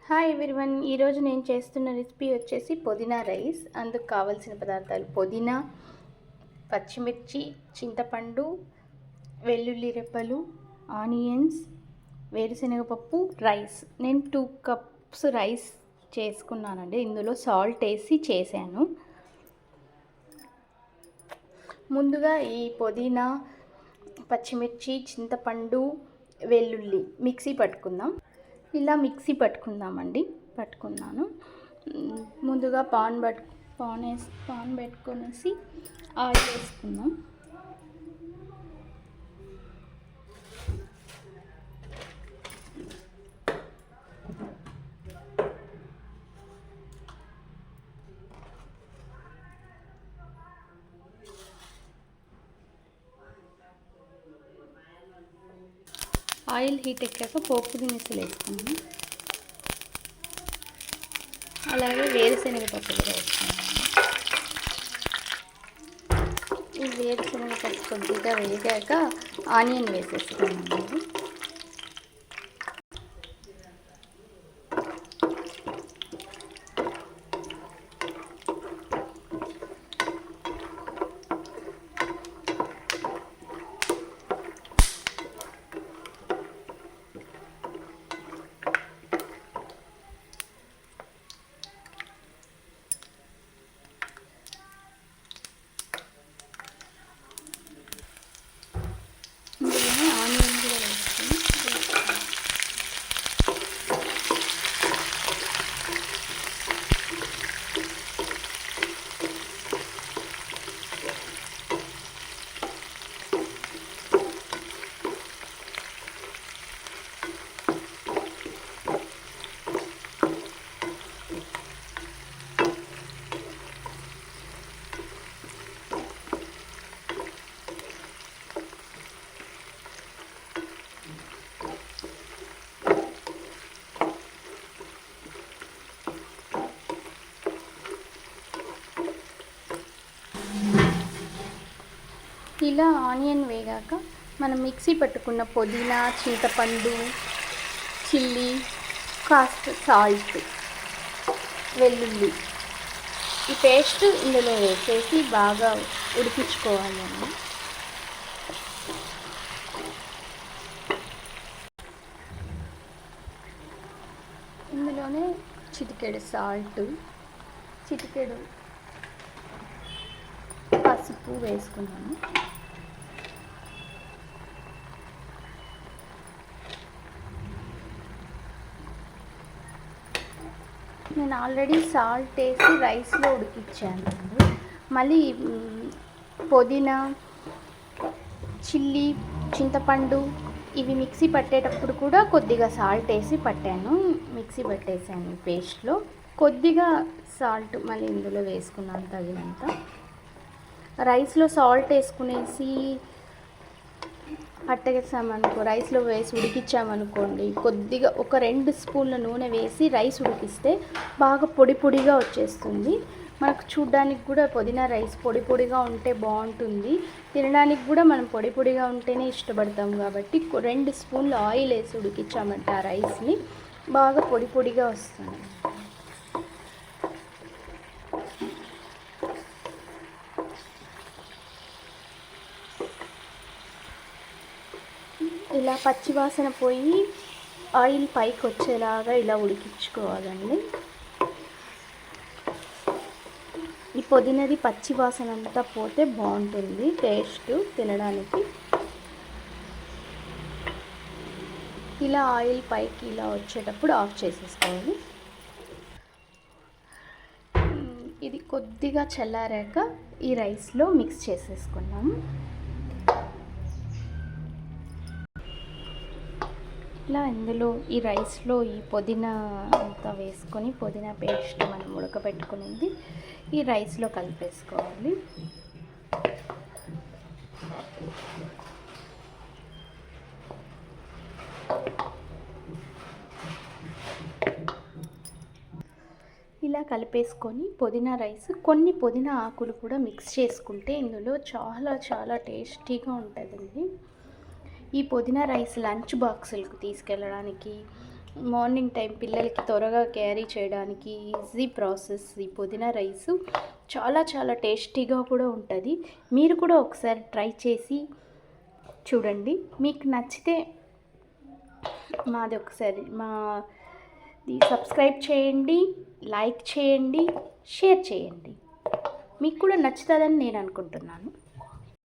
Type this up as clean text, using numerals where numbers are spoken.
Hi everyone, ఈరోజు నేను చేస్తున్న రెసిపీ వచ్చేసి పుదీనా రైస్. అందుకు కావాల్సిన పదార్థాలు పుదీనా, పచ్చిమిర్చి, చింతపండు, వెల్లుల్లి రెప్పలు, ఆనియన్స్, వేరుశనగపప్పు, రైస్. నేను 2 కప్స్ రైస్ చేసుకున్నానండి. ఇందులో సాల్ట్ వేసి చేశాను. ముందుగా ఈ పుదీనా, పచ్చిమిర్చి, చింతపండు, వెల్లుల్లి మిక్సీ పట్టుకుందాం. ఇలా మిక్సీ పట్టుకున్నాను. ముందుగా పాన్ పెట్టుకొనేసి ఆయిల్ వేసుకుందాం. ఆయిల్ హీట్ ఎక్కాక పోపు దినుసులు వేసుకున్నాను. అలాగే వేరుశనగపప్పు కూడా వేసుకున్నాను. ఈ వేరుశనగపప్పు కొద్దిగా వేగాక ఆనియన్ వేసేసుకున్నాను. ఆనియన్ కూడా వేసుకొని ఇలా ఆనియన్ వేగాక మనం మిక్సీ పట్టుకున్న పుదీనా, చింతపండు, చిల్లీ, కాస్త సాల్ట్, వెల్లుల్లి ఈ పేస్ట్ ఇందులో వేసేసి బాగా ఉడికించుకోవాలండి. ఇందులోనే చిటికెడు సాల్ట్, చిటికెడు పసుపు వేసుకున్నాను. నేను ఆల్రెడీ సాల్ట్ వేసి రైస్లో ఉడికించాను. మళ్ళీ పుదీనా, చిల్లీ, చింతపండు ఇవి మిక్సీ పట్టేటప్పుడు కూడా కొద్దిగా సాల్ట్ వేసి మిక్సీ పట్టేసాను. పేస్ట్లో కొద్దిగా సాల్ట్ మళ్ళీ ఇందులో వేసుకున్నాను తగినంత. రైస్లో సాల్ట్ వేసుకునేసి పట్టేసామనుకో, రైస్లో వేసి ఉడికించామనుకోండి, కొద్దిగా ఒక 2 స్పూన్ల నూనె వేసి రైస్ ఉడికిస్తే బాగా పొడి పొడిగా వచ్చేస్తుంది. మనకు చూడ్డానికి కూడా పుదీనా రైస్ పొడి పొడిగా ఉంటే బాగుంటుంది. తినడానికి కూడా మనం పొడి పొడిగా ఉంటేనే ఇష్టపడతాం కాబట్టి 2 స్పూన్లు ఆయిల్ వేసి ఉడికించామంటే ఆ రైస్ని బాగా పొడి పొడిగా వస్తుంది. ఇలా పచ్చివాసన పోయి ఆయిల్ పైకి వచ్చేలాగా ఇలా ఉడికించుకోవాలండి. ఈ పుదీనాది పచ్చివాసన అంతా పోతే బాగుంటుంది టేస్ట్ తినడానికి. ఇలా ఆయిల్ పైకి ఇలా వచ్చేటప్పుడు ఆఫ్ చేసేసుకోవాలి. ఇది కొద్దిగా చల్లారాక ఈ రైస్లో మిక్స్ చేసేసుకున్నాము. ఇలా ఇందులో ఈ రైస్లో ఈ పుదీనా అంతా వేసుకొని పుదీనా పేస్ట్ మనం ఉడకబెట్టుకునేది ఈ రైస్లో కలిపేసుకోవాలి. ఇలా కలిపేసుకొని పుదీనా రైస్ కొన్ని పుదీనా ఆకులు కూడా మిక్స్ చేసుకుంటే ఇందులో చాలా చాలా టేస్టీగా ఉంటుందండి. ఈ పుదీనా రైస్ లంచ్ బాక్సులకు తీసుకెళ్ళడానికి, మార్నింగ్ టైం పిల్లలకి త్వరగా క్యారీ చేయడానికి ఈజీ ప్రాసెస్ ఈ పుదీనా రైసు. చాలా చాలా టేస్టీగా కూడా ఉంటుంది. మీరు కూడా ఒకసారి ట్రై చేసి చూడండి. మీకు నచ్చితే మాది సబ్స్క్రైబ్ చేయండి, లైక్ చేయండి, షేర్ చేయండి. మీకు కూడా నచ్చుతుందని నేను అనుకుంటున్నాను.